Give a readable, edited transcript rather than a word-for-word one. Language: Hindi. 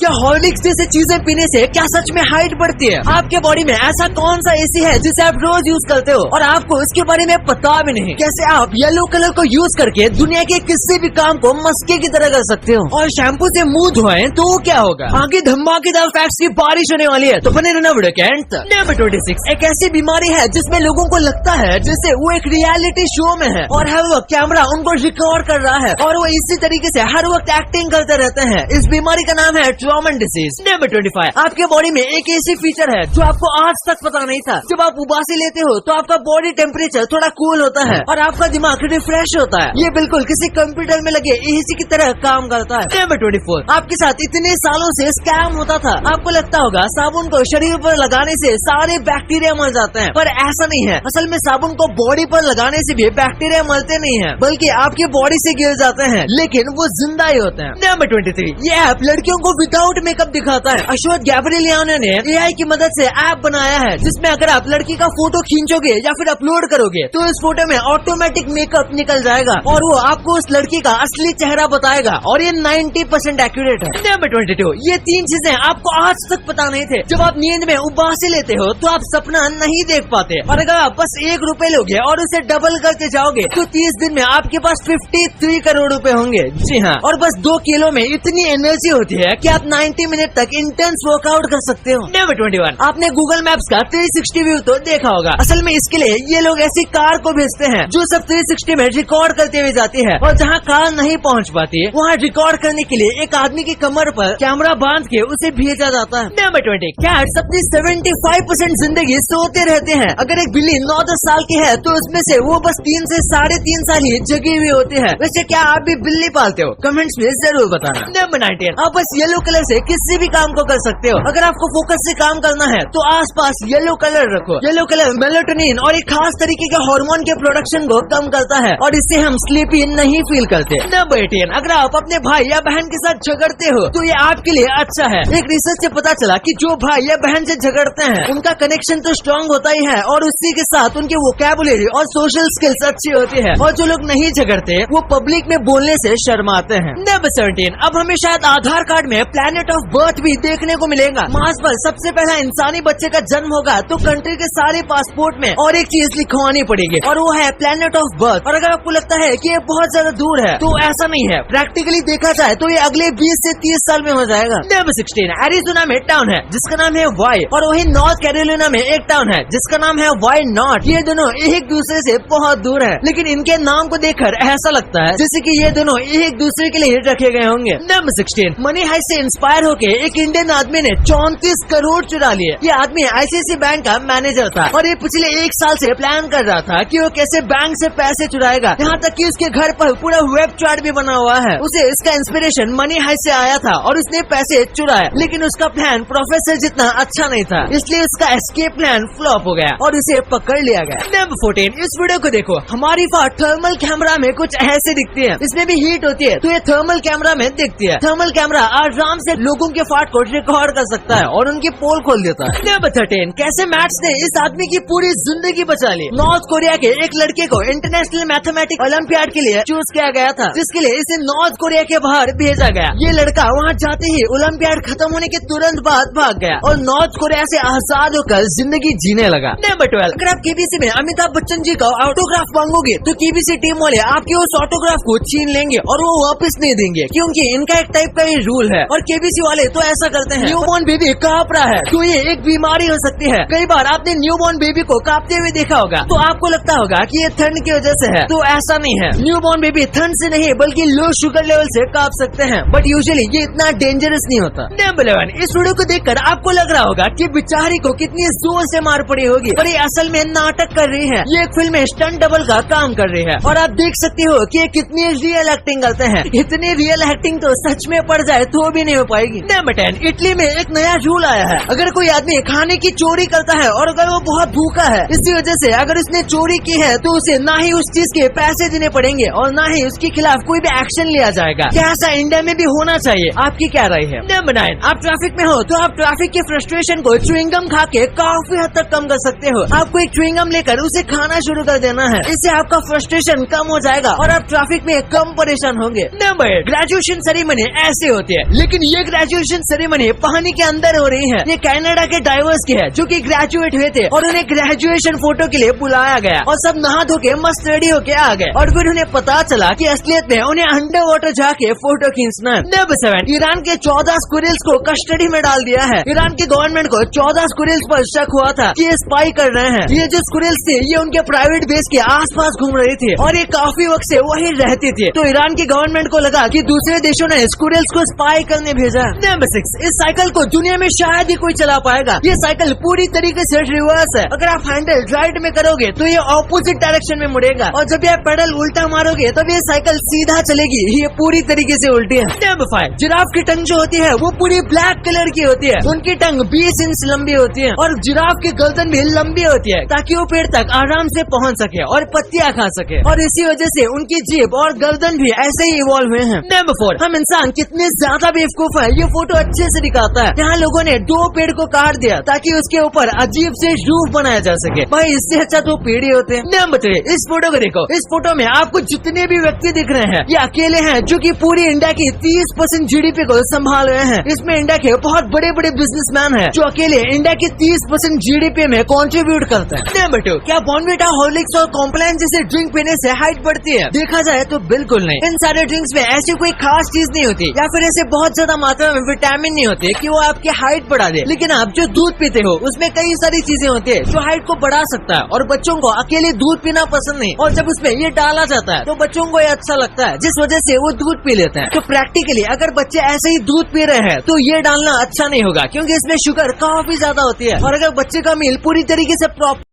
क्या हॉर्लिक्स जैसे चीजें पीने से क्या सच में हाइट बढ़ती है? आपके बॉडी में ऐसा कौन सा एसी है जिसे आप रोज यूज करते हो और आपको इसके बारे में पता भी नहीं? कैसे आप येलो कलर को यूज करके दुनिया के किसी भी काम को मस्के की तरह कर सकते हो? और शैम्पू से मुंह धोएं तो क्या होगा? आगे धमाकेदार फैक्ट्स की बारिश होने वाली है, तो बने रहना वीडियो के एंड तक। नंबर 26, एक ऐसी बीमारी है जिसमें लोगों को लगता है जैसे वो एक रियलिटी शो में है और हर वक्त कैमरा उनको रिकॉर्ड कर रहा है और वो इसी तरीके से हर वक्त एक्टिंग करते रहते हैं। इस बीमारी का नाम है ट्रॉमन डिसीज। नंबर 25, आपके बॉडी में एक ऐसी फीचर है जो आपको आज तक पता नहीं था। जब आप उबासी लेते हो तो आपका बॉडी टेम्परेचर थोड़ा कूल होता है और आपका दिमाग रिफ्रेश होता है। ये बिल्कुल किसी कंप्यूटर में लगे एसी की तरह काम करता है। नंबर 24, आपके साथ इतने सालों से स्कैम होता था। आपको लगता होगा साबुन को शरीर पर लगाने से सारे बैक्टीरिया मर जाते हैं, पर ऐसा नहीं है। असल में साबुन को बॉडी पर लगाने से भी बैक्टीरिया मरते नहीं है, बल्कि आपकी बॉडी से गिर जाते हैं, लेकिन वो जिंदा ही होते हैं। नंबर 23, ये ऐप लड़कियों को विदाउट मेकअप दिखाता है। अश्वथ गैब्रिलियानो ने एआई की मदद से ऐप बनाया है जिसमें अगर आप लड़की का फोटो खींचोगे या फिर अपलोड करोगे तो इस फोटो में ऑटोमेटिक मेकअप निकल जाएगा और वो आपको उस लड़की का असली चेहरा बताएगा और ये 90% एक्यूरेट है। नंबर 22, ये 3 चीजें आपको आज तक पता नहीं थे। जब आप नींद में उबासी लेते हो तो आप सपना नहीं देख पाते और अगर आप बस 1 रुपए लोगे और उसे डबल करते जाओगे तो 30 दिन में आपके पास 53 करोड़ रुपए होंगे। जी हाँ, और बस 2 किलो में इतनी एनर्जी होती है कि आप 90 मिनट तक इंटेंस वर्कआउट कर सकते हो। नंबर 21, आपने गूगल मैप्स का 360 व्यू तो देखा होगा। असल में इसके लिए ये लोग ऐसी कार को भेजते हैं जो सब 360 में रिकॉर्ड करते हुए जाती है और जहाँ कार नहीं पहुँच पाती है वहाँ रिकॉर्ड करने के लिए एक आदमी की कमर पर कैमरा बांध के उसे भेजा जाता है। नंबर 20, कैट्स अपनी 75% जिंदगी सोते रहते हैं। अगर एक बिल्ली 9-10 साल की है तो उसमें से वो बस 3 से 3.5 साल ही जगी हुई होती है। वैसे क्या आप भी बिल्ली पालते हो? कमेंट्स में जरूर बताना। नंबर 19, आप बस येलो कलर से किसी भी काम को कर सकते हो। अगर आपको फोकस से काम करना है तो आसपास येलो कलर रखो। येलो कलर मेलाटोनिन और एक खास तरीके के हार्मोन के प्रोडक्शन को कम करता है और इससे हम स्लीपी नहीं फील करते। नंबर 18, अगर आप अपने भाई या बहन के साथ झगड़ते हो तो ये आपके लिए अच्छा है। एक रिसर्च से पता चला कि जो भाई या बहन से झगड़ते हैं उनका कनेक्शन तो स्ट्रांग होता ही है और उसी के साथ उनकी वोकैबुलरी और सोशल स्किल्स अच्छी होती है और जो लोग नहीं झगड़ते वो पब्लिक में बोलने से शर्माते हैं। नंबर 17, अब हमें शायद आधार कार्ड में प्लेनेट ऑफ बर्थ भी देखने को मिलेगा। मार्स पर सबसे पहला इंसानी बच्चे का जन्म होगा तो कंट्री के सारे पासपोर्ट में और एक चीज लिखवानी पड़ेगी और वो है प्लेनेट ऑफ बर्थ। और अगर आपको लगता है कि ये बहुत ज्यादा दूर है तो ऐसा नहीं है। प्रैक्टिकली देखा जाए तो ये अगले 20 से 30 साल में हो जाएगा। नंबर 16, एरिज़ोना में टाउन है जिसका नाम है वाई और वही नॉर्थ कैरोलिना में एक टाउन है जिसका नाम है वाई नॉट। ये दोनों एक दूसरे से बहुत दूर है, लेकिन इनके नाम को देखकर ऐसा लगता है जैसे कि ये दोनों एक दूसरे के लिए रखे गए होंगे। नंबर 16, मनी हाइस्ट से इंस्पायर होके एक इंडियन आदमी ने 34 करोड़ चुरा लिए। ये आदमी आईसीआईसीआई बैंक का मैनेजर था और ये पिछले 1 साल से प्लान कर रहा था कि वो कैसे बैंक से पैसे चुराएगा। यहाँ तक कि उसके घर पर पूरा वेब चार्ट भी बना हुआ है। उसे इसका इंस्पिरेशन मनी हाइस्ट से आया था और उसने पैसे चुराए, लेकिन उसका प्लान प्रोफेसर जितना अच्छा नहीं था, इसलिए उसका एस्केप प्लान फ्लॉप हो गया और उसे पकड़ लिया गया। नंबर 14, इस वीडियो को देखो। हमारी फाट थर्मल कैमरा में कुछ ऐसे दिखती है। इसमें भी हीट होती है तो ये थर्मल कैमरा में दिखती है। थर्मल कैमरा आराम से लोगों के फाट को रिकॉर्ड कर सकता है और उनकी पोल खोल देता है। नंबर 13, कैसे मैथ्स ने इस आदमी की पूरी जिंदगी बचा ली। नॉर्थ कोरिया के एक लड़के को इंटरनेशनल मैथमेटिक्स ओलंपियाड के लिए चूज किया गया था, जिसके लिए इसे नॉर्थ कोरिया के बाहर भेजा गया। ये लड़का वहाँ जाते ही ओलंपियाड खत्म होने के तुरंत बाद भाग गया और नॉर्थ कोरिया से आजाद होकर जिंदगी जीने लगा। नंबर 12, अगर आप केबीसी में अमिताभ बच्चन जी का ऑटोग्राफ मांगोगे तो केबीसी टीम वाले आपके उस ऑटोग्राफ को छीन लेंगे और वो वापस नहीं देंगे, क्योंकि इनका एक टाइप का ये रूल है। और केबीसी वाले तो ऐसा करते हैं। न्यूबॉर्न बेबी कांप रहा है तो ये एक बीमारी हो सकती है। कई बार आपने न्यूबॉर्न बेबी को कांपते हुए देखा होगा तो आपको लगता होगा कि ये ठंड की वजह से है, तो ऐसा नहीं है। न्यूबॉर्न बेबी ठंड से नहीं बल्कि लो शुगर लेवल से कांप सकते हैं, बट यूजुअली ये इतना डेंजरस नहीं होता। नंबर 11, इस वीडियो को देखकर आपको लग रहा होगा कि बेचारी को कितनी जोर से मार पड़ी होगी, पर ये असल में नाटक कर रही है। ये एक फिल्म में स्टंट डबल का काम कर रही है और आप देख सकते हो कि ये कितनी रियल एक्टिंग करते हैं। इतनी रियल एक्टिंग तो सच में पड़ जाए तो भी नहीं हो पाएगी। नंबर 10, इटली में एक नया रूल आया है। अगर कोई आदमी खाने की चोरी करता है और अगर वो बहुत भूखा है, इसी वजह से अगर उसने चोरी की है तो उसे ना ही उस चीज के पैसे देने पड़ेंगे और ना ही उसके खिलाफ कोई भी एक्शन लिया जाएगा। क्या ऐसा इंडिया में भी होना चाहिए? आपकी क्या राय है? नंबर 9, आप ट्रैफिक में हो तो आप ट्रैफिक के फ्रस्ट्रेशन को च्युइंगम खा के काफी हद तक कम कर सकते हो। आपको एक च्युइंगम लेकर उसे खाना शुरू कर देना है, इससे आपका फ्रस्ट्रेशन कम हो जाएगा और आप ट्रैफिक में कम परेशान होंगे। नंबर 8, ग्रेजुएशन सेरेमनी ऐसे होती है, लेकिन ये ग्रेजुएशन सेरेमनी पानी के अंदर हो रही है। ये कनाडा के डाइवर्स की है जो कि ग्रेजुएट हुए थे और उन्हें ग्रेजुएशन फोटो के लिए बुलाया गया और सब नहा धो के मस्त रेडी होके आ गए और फिर उन्हें पता चला कि असलियत में उन्हें अंडर वाटर जाके फोटो खींचना है। नंबर 7, ईरान के 14 स्क्विरल्स को कस्टडी में डाल दिया है। ईरान की गवर्नमेंट को 14 स्क्विरल्स पर शक हुआ था कि ये स्पाई कर रहे हैं। ये जो स्क्विरल्स थे ये उनके प्राइवेट बेस के आसपास घूम रही थी और ये काफी वक्त से वही रहती थी। तो ईरान की गवर्नमेंट को लगा कि दूसरे देशों ने स्क्विरल्स को स्पाई करने भेजा। नंबर 6, इस साइकिल को दुनिया में शायद ही कोई चला पाएगा। ये साइकिल पूरी तरीके से रिवर्स है। अगर आप हैंडल राइट में करोगे तो ये ऑपोजिट डायरेक्शन में मुड़ेगा और जब ये पेडल उल्टा मारोगे तब ये साइकिल सीधा चलेगी। ये पूरी तरीके से उल्टी है। नंबर 5, जिराफ की टंग जो होती है वो पूरी ब्लैक कलर की होती है। उनकी टंग 20 इंच लंबी होती है और जिराफ की गर्दन भी लंबी होती है ताकि वो पेड़ तक आराम से पहुंच सके और पत्तियां खा सके और इसी वजह से उनकी जीभ और गर्दन भी ऐसे ही इवॉल्व हुए हैं। नंबर 4, हम इंसान कितने ज्यादा बेवकूफ है ये फोटो अच्छे से दिखाता है। यहाँ लोगों ने 2 पेड़ को काट दिया ताकि उसके ऊपर अजीब से रूफ बनाया जा सके। भाई इससे अच्छा तो पेड़ ही होते हैं। नंबर 3, इस फोटो को देखो। इस फोटो में आपको जितने भी व्यक्ति दिख रहे हैं ये अकेले हैं जो कि पूरी इंडिया की 30% जीडीपी को संभाल रहे हैं। इसमें इंडिया के बहुत बड़े बड़े बिजनेसमैन हैं जो अकेले इंडिया की 30% जीडीपी में कंट्रीब्यूट करते हैं। नंबर 2, क्या बॉर्नविटा, हॉर्लिक्स और कॉम्प्लान जैसे ड्रिंक पीने से हाइट बढ़ती है? देखा जाए तो बिल्कुल नहीं। इन सारे ड्रिंक्स में ऐसी कोई खास चीज नहीं होती या फिर ऐसे बहुत ज्यादा मात्रा में विटामिन नहीं होते कि वो आपकी हाइट बढ़ा दे। लेकिन आप जो दूध पीते हो उसमें कई सारी चीजें होती है जो हाइट को बढ़ा सकता है और बच्चों को अकेले दूध पीना पसंद नहीं और जब उसमें ये डाला जाता है तो बच्चों को ये अच्छा लगता है जिस वजह से वो दूध पी लेते हैं। तो प्रैक्टिकली अगर बच्चे ऐसे ही दूध पी रहे हैं तो ये डालना अच्छा नहीं होगा क्योंकि इसमें शुगर काफी ज्यादा होती है और अगर बच्चे का मील पूरी तरीके से प्रॉपर